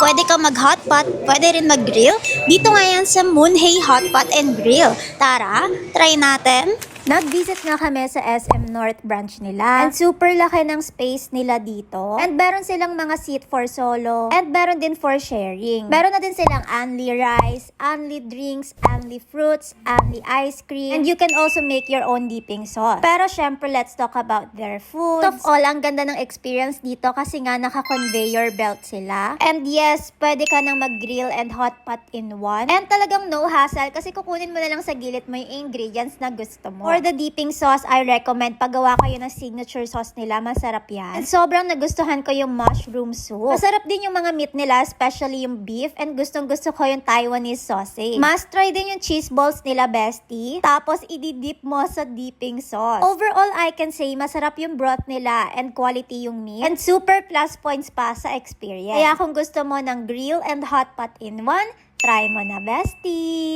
pwede ka mag-hot pot, pwede rin mag-grill. Dito nga yan sa Moonhay Hot Pot and Grill. Tara, try natin. Nag-visit nga kami sa SM North branch nila. And super laki ng space nila dito. And meron silang mga seat for solo. And meron din for sharing. Meron na din silang only rice, only drinks, only fruits, only ice cream. And you can also make your own dipping sauce. Pero syempre, let's talk about their food. Top of all, ang ganda ng experience dito kasi nga naka-conveyor belt sila. And yes, pwede ka nang mag-grill and hot pot in one. And talagang no hassle kasi kukunin mo na lang sa gilid mo yung ingredients na gusto mo. For the dipping sauce, I recommend paggawa kayo ng signature sauce nila. Masarap yan. And sobrang nagustuhan ko yung mushroom soup. Masarap din yung mga meat nila, especially yung beef. And gustong gusto ko yung Taiwanese sausage. Must try din yung cheese balls nila, bestie. Tapos, ididip mo sa dipping sauce. Overall, I can say, masarap yung broth nila and quality yung meat. And super plus points pa sa experience. Kaya kung gusto mo ng grill and hot pot in one, try mo na, bestie!